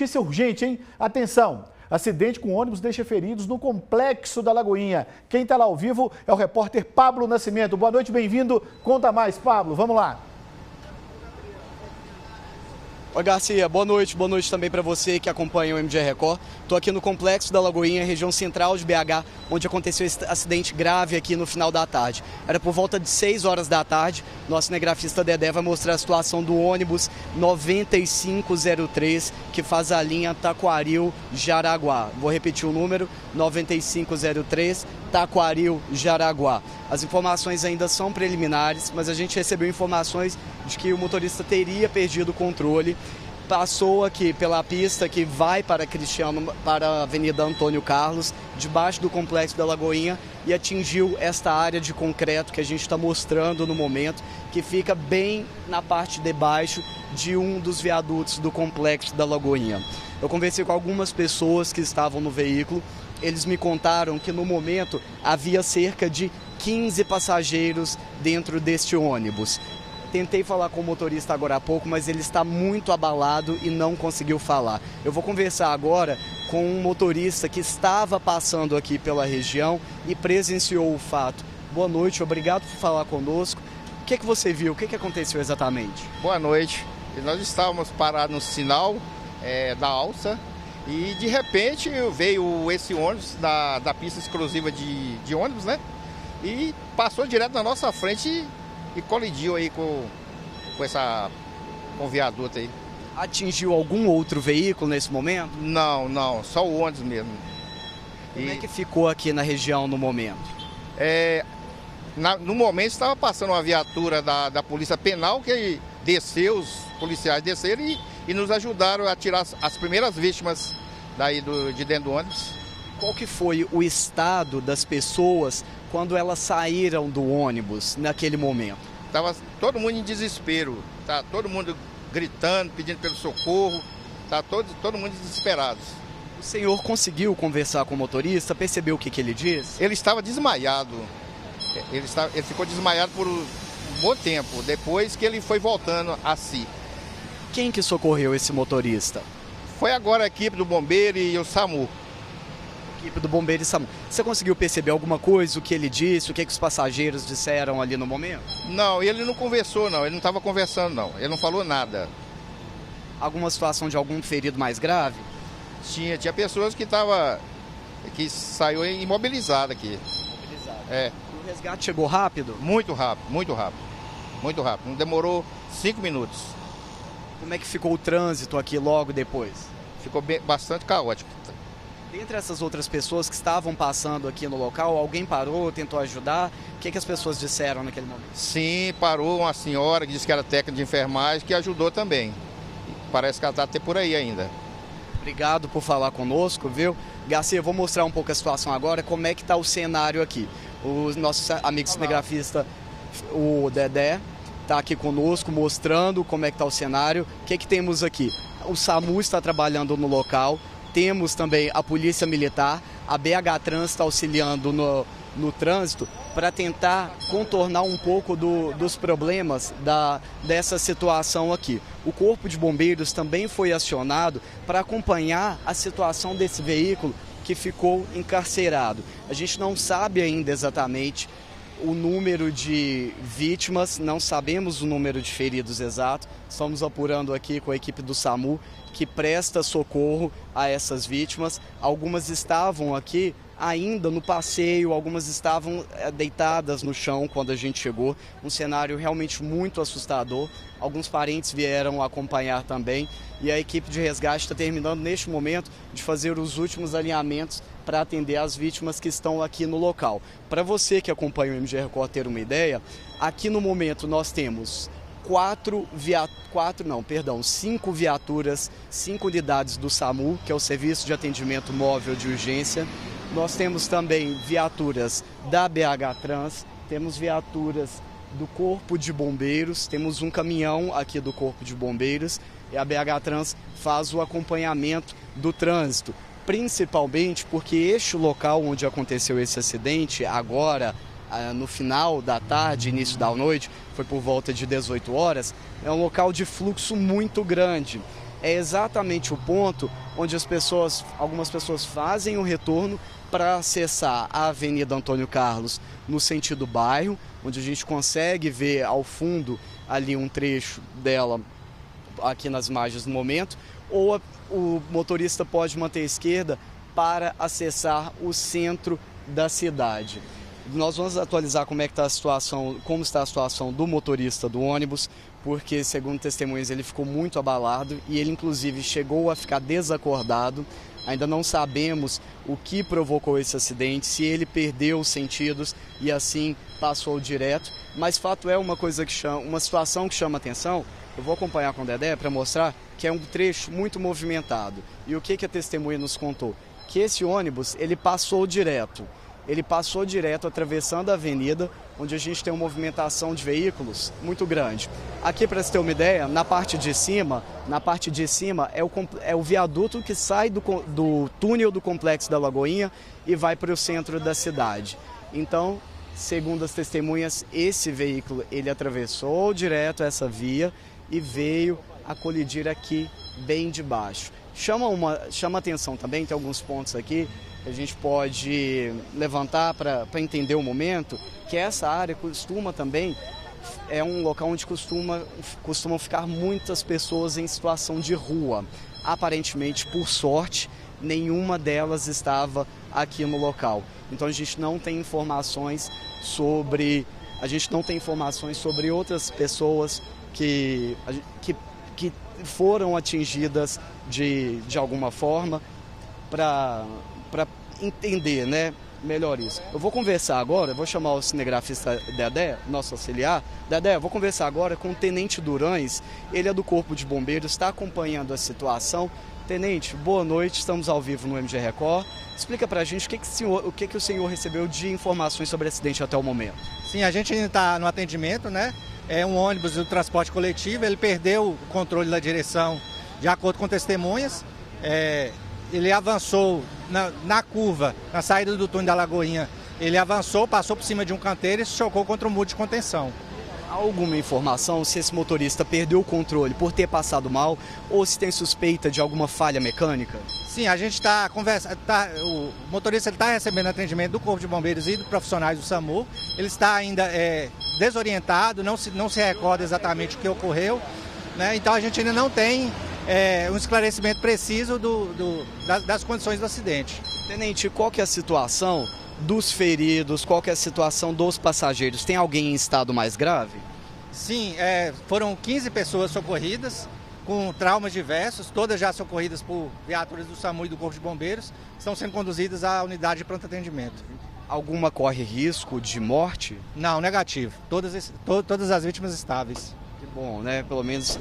notícia urgente, hein? Atenção! Acidente com ônibus deixa feridos no Complexo da Lagoinha. Quem está lá ao vivo é o repórter Pablo Nascimento. Boa noite, bem-vindo. Conta mais, Pablo. Vamos lá. Oi, Garcia, boa noite também para você que acompanha o MG Record. Estou aqui no Complexo da Lagoinha, região central de BH, onde aconteceu esse acidente grave aqui no final da tarde. Era por volta de 6 horas da tarde, nosso cinegrafista Dedé vai mostrar a situação do ônibus 9503, que faz a linha Taquaril-Jaraguá. Vou repetir o número, 9503, Taquaril-Jaraguá. As informações ainda são preliminares, mas a gente recebeu informações de que o motorista teria perdido o controle, passou aqui pela pista que vai para a Avenida Antônio Carlos, debaixo do Complexo da Lagoinha, e atingiu esta área de concreto que a gente está mostrando no momento, que fica bem na parte de baixo de um dos viadutos do Complexo da Lagoinha. Eu conversei com algumas pessoas que estavam no veículo, eles me contaram que no momento havia cerca de 15 passageiros dentro deste ônibus. Tentei falar com o motorista agora há pouco, mas ele está muito abalado e não conseguiu falar. Eu vou conversar agora com um motorista que estava passando aqui pela região e presenciou o fato. Boa noite, obrigado por falar conosco. O que você viu? O que aconteceu exatamente? Boa noite. Nós estávamos parados no sinal da alça e de repente veio esse ônibus da pista exclusiva de ônibus, né? E passou direto na nossa frente e colidiu aí com o viaduto aí. Atingiu algum outro veículo nesse momento? Não, só o ônibus mesmo. Como é que ficou aqui na região no momento? No momento estava passando uma viatura da Polícia Penal que desceu, os policiais desceram e nos ajudaram a tirar as primeiras vítimas daí de dentro do ônibus. Qual que foi o estado das pessoas quando elas saíram do ônibus naquele momento? Tava todo mundo em desespero, tá todo mundo gritando, pedindo pelo socorro, tá todo mundo desesperado. O senhor conseguiu conversar com o motorista, percebeu o que ele disse? Ele estava desmaiado, ele ficou desmaiado por um bom tempo, depois que ele foi voltando a si. Quem que socorreu esse motorista? Foi agora a equipe do bombeiro e o SAMU. Equipe do bombeiro e SAMU. Você conseguiu perceber alguma coisa, o que ele disse, o que os passageiros disseram ali no momento? Não, ele não conversou não, ele não estava conversando não, ele não falou nada. Alguma situação de algum ferido mais grave? Tinha pessoas que saiu imobilizada aqui. Imobilizada. O resgate chegou rápido? Muito rápido. Não demorou 5 minutos. Como é que ficou o trânsito aqui logo depois? Ficou bastante caótico. Dentre essas outras pessoas que estavam passando aqui no local, alguém parou, tentou ajudar? O que as pessoas disseram naquele momento? Sim, parou uma senhora que disse que era técnica de enfermagem, que ajudou também. Parece que ela está até por aí ainda. Obrigado por falar conosco, viu? Garcia, eu vou mostrar um pouco a situação agora, como é que está o cenário aqui. O nosso amigo cinegrafista, o Dedé, está aqui conosco mostrando como é que está o cenário. O que temos aqui? O SAMU está trabalhando no local. Temos também a Polícia Militar, a BH Trans está auxiliando no trânsito para tentar contornar um pouco dos problemas dessa situação aqui. O Corpo de Bombeiros também foi acionado para acompanhar a situação desse veículo que ficou encarcerado. A gente não sabe ainda exatamente o número de vítimas, não sabemos o número de feridos exato. Estamos apurando aqui com a equipe do SAMU que presta socorro a essas vítimas. Algumas estavam aqui ainda no passeio, algumas estavam deitadas no chão quando a gente chegou. Um cenário realmente muito assustador. Alguns parentes vieram acompanhar também. E a equipe de resgate está terminando neste momento de fazer os últimos alinhamentos para atender as vítimas que estão aqui no local. Para você que acompanha o MG Record ter uma ideia, aqui no momento nós temos 5 viaturas, 5 unidades do SAMU, que é o Serviço de Atendimento Móvel de Urgência. Nós temos também viaturas da BH Trans, temos viaturas do Corpo de Bombeiros, temos um caminhão aqui do Corpo de Bombeiros e a BH Trans faz o acompanhamento do trânsito, principalmente porque este local onde aconteceu esse acidente, agora no final da tarde, início da noite, foi por volta de 18 horas, é um local de fluxo muito grande. é exatamente o ponto onde algumas pessoas fazem o retorno para acessar a Avenida Antônio Carlos no sentido bairro, onde a gente consegue ver ao fundo ali um trecho dela aqui nas margens no momento, ou o motorista pode manter a esquerda para acessar o centro da cidade. Nós vamos atualizar como está a situação do motorista do ônibus, porque, segundo testemunhas, ele ficou muito abalado e ele, inclusive, chegou a ficar desacordado. Ainda não sabemos o que provocou esse acidente, se ele perdeu os sentidos e assim passou direto. Mas fato é uma situação que chama atenção. Eu vou acompanhar com o Dedé para mostrar que é um trecho muito movimentado. E o que a testemunha nos contou? Que esse ônibus, ele passou direto atravessando a avenida, onde a gente tem uma movimentação de veículos muito grande. Aqui, para você ter uma ideia, na parte de cima é o viaduto que sai do túnel do Complexo da Lagoinha e vai para o centro da cidade. Então, segundo as testemunhas, esse veículo ele atravessou direto essa via e veio a colidir aqui bem de baixo. Chama atenção também, tem alguns pontos aqui que a gente pode levantar para entender o momento, que essa área é um local onde costumam ficar muitas pessoas em situação de rua. Aparentemente, por sorte, nenhuma delas estava aqui no local. Então a gente não tem informações sobre outras pessoas que foram atingidas de alguma forma, para entender, né, melhor isso. Eu vou conversar agora, vou chamar o cinegrafista Dedé, nosso auxiliar. Dedé, eu vou conversar agora com o Tenente Durães, ele é do Corpo de Bombeiros, está acompanhando a situação. Tenente, boa noite, estamos ao vivo no MG Record. Explica pra gente o que o senhor recebeu de informações sobre o acidente até o momento. Sim, a gente ainda está no atendimento, né? É um ônibus do transporte coletivo, ele perdeu o controle da direção de acordo com testemunhas. Ele avançou na curva, na saída do túnel da Lagoinha, ele avançou, passou por cima de um canteiro e se chocou contra um muro de contenção. Há alguma informação se esse motorista perdeu o controle por ter passado mal ou se tem suspeita de alguma falha mecânica? Sim, a gente está conversando, o motorista está recebendo atendimento do Corpo de Bombeiros e dos profissionais do SAMU. Ele está ainda desorientado, não se recorda exatamente o que ocorreu, né? Então a gente ainda não tem um esclarecimento preciso das condições do acidente. Tenente, qual que é a situação dos feridos, qual que é a situação dos passageiros? Tem alguém em estado mais grave? Sim, foram 15 pessoas socorridas com traumas diversos, todas já socorridas por viaturas do SAMU e do Corpo de Bombeiros, estão sendo conduzidas à unidade de pronto atendimento. Alguma corre risco de morte? Não, negativo. Todas as vítimas estáveis. Que bom, né? Pelo menos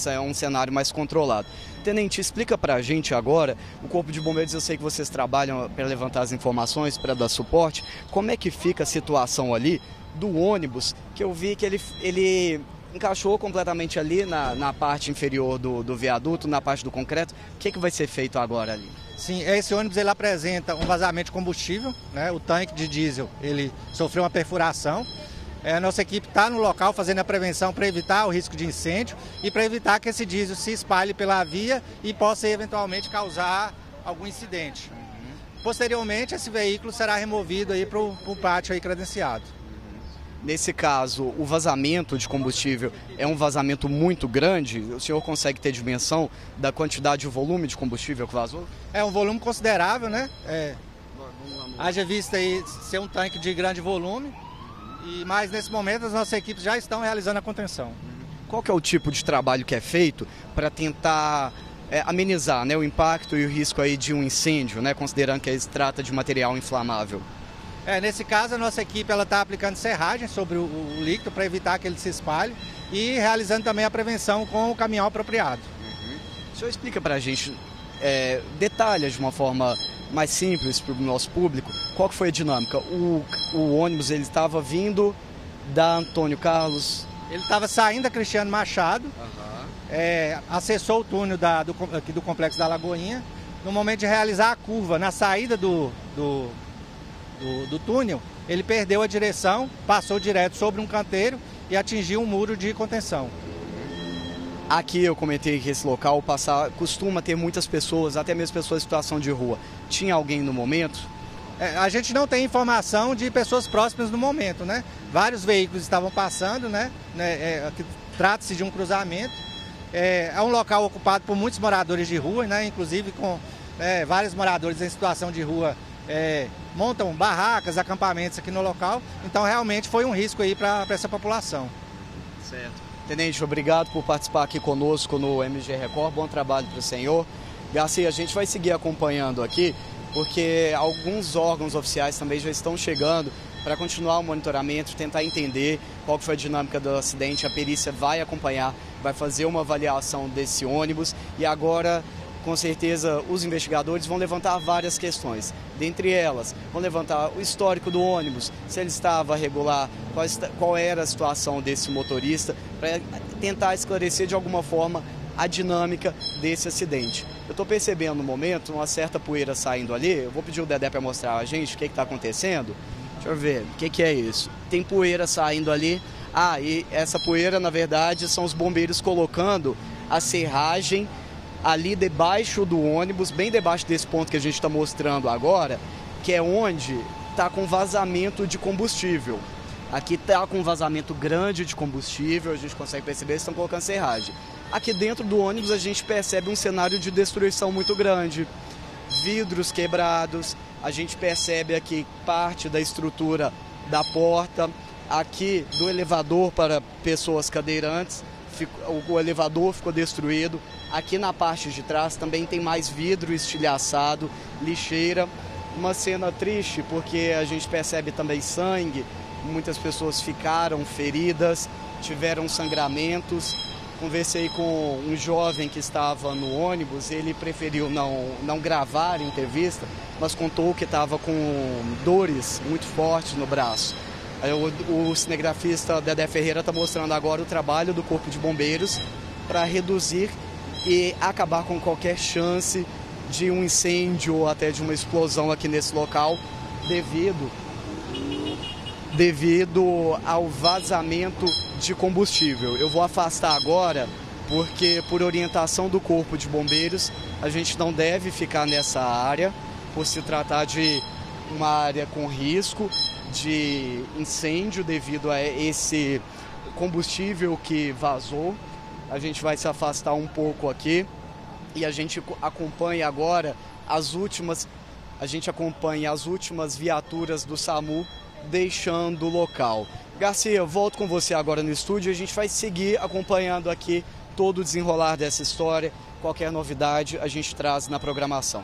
é um cenário mais controlado. Tenente, explica pra gente agora, o Corpo de Bombeiros, eu sei que vocês trabalham para levantar as informações, para dar suporte, como é que fica a situação ali do ônibus, que eu vi que ele encaixou completamente ali na parte inferior do viaduto, na parte do concreto. O que vai ser feito agora ali? Sim, esse ônibus ele apresenta um vazamento de combustível, né? O tanque de diesel ele sofreu uma perfuração. A nossa equipe está no local fazendo a prevenção para evitar o risco de incêndio e para evitar que esse diesel se espalhe pela via e possa eventualmente causar algum incidente. Posteriormente, esse veículo será removido para o pátio aí credenciado. Nesse caso, o vazamento de combustível é um vazamento muito grande? O senhor consegue ter dimensão da quantidade e volume de combustível que vazou? É um volume considerável, né? Haja vista aí ser um tanque de grande volume, mas nesse momento as nossas equipes já estão realizando a contenção. Qual que é o tipo de trabalho que é feito para tentar amenizar, né, o impacto e o risco aí de um incêndio, né, considerando que se trata de material inflamável? Nesse caso, a nossa equipe está aplicando serragem sobre o líquido para evitar que ele se espalhe e realizando também a prevenção com o caminhão apropriado. O senhor explica para a gente, detalha de uma forma mais simples para o nosso público, qual que foi a dinâmica? O ônibus ele estava vindo da Antônio Carlos? Ele estava saindo da Cristiano Machado, acessou o túnel aqui do Complexo da Lagoinha. No momento de realizar a curva na saída do túnel, ele perdeu a direção, passou direto sobre um canteiro e atingiu um muro de contenção. Aqui eu comentei que esse local costuma ter muitas pessoas, até mesmo pessoas em situação de rua. Tinha alguém no momento? A gente não tem informação de pessoas próximas no momento, né? Vários veículos estavam passando, né? Trata-se de um cruzamento. É um local ocupado por muitos moradores de rua, né? Inclusive com vários moradores em situação de rua montam barracas, acampamentos aqui no local. Então realmente foi um risco aí para essa população. Certo. Tenente, obrigado por participar aqui conosco no MG Record. Bom trabalho para o senhor. Garcia, a gente vai seguir acompanhando aqui, porque alguns órgãos oficiais também já estão chegando para continuar o monitoramento, tentar entender qual que foi a dinâmica do acidente. A perícia vai acompanhar, vai fazer uma avaliação desse ônibus e agora, com certeza, os investigadores vão levantar várias questões. Dentre elas, vão levantar o histórico do ônibus, se ele estava regular, qual era a situação desse motorista, para tentar esclarecer de alguma forma a dinâmica desse acidente. Eu estou percebendo no momento uma certa poeira saindo ali. Eu vou pedir o Dedé para mostrar a gente o que está acontecendo. Deixa eu ver, o que é isso? Tem poeira saindo ali. Ah, e essa poeira, na verdade, são os bombeiros colocando a serragem ali debaixo do ônibus, bem debaixo desse ponto que a gente está mostrando agora, que é onde está com vazamento de combustível. Aqui está com um vazamento grande de combustível, a gente consegue perceber que estão colocando serragem. Aqui dentro do ônibus a gente percebe um cenário de destruição muito grande. Vidros quebrados, a gente percebe aqui parte da estrutura da porta, aqui do elevador para pessoas cadeirantes, o elevador ficou destruído. Aqui na parte de trás também tem mais vidro estilhaçado, lixeira. Uma cena triste porque a gente percebe também sangue, muitas pessoas ficaram feridas, tiveram sangramentos. Conversei com um jovem que estava no ônibus, ele preferiu não gravar a entrevista, mas contou que estava com dores muito fortes no braço. O cinegrafista Dedé Ferreira está mostrando agora o trabalho do Corpo de Bombeiros para reduzir e acabar com qualquer chance de um incêndio ou até de uma explosão aqui nesse local devido ao vazamento de combustível. Eu vou afastar agora porque, por orientação do Corpo de Bombeiros, a gente não deve ficar nessa área por se tratar de uma área com risco de incêndio devido a esse combustível que vazou. A gente vai se afastar um pouco aqui e a gente acompanha agora as últimas viaturas do SAMU deixando o local. Garcia, eu volto com você agora no estúdio e a gente vai seguir acompanhando aqui todo o desenrolar dessa história. Qualquer novidade a gente traz na programação.